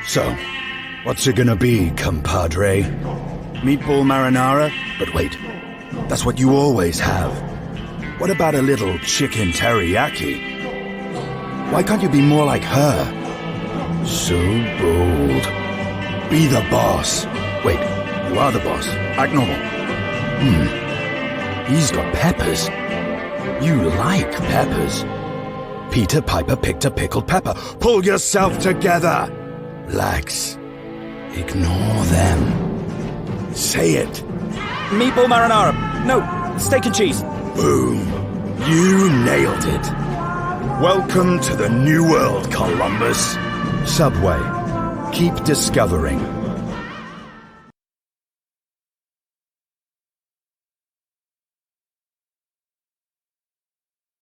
So, what's it gonna be, compadre? Meatball marinara? But wait, that's what you always have. What about a little chicken teriyaki? Why can't you be more like her? So bold. Be the boss. Wait, you are the boss. Act normal. He's got peppers. You like peppers. Peter Piper picked a pickled pepper. Pull yourself together. Relax. Ignore them. Say it. Meatball marinara. No, steak and cheese. Boom. You nailed it. Welcome to the New World, Columbus. Subway. Keep discovering.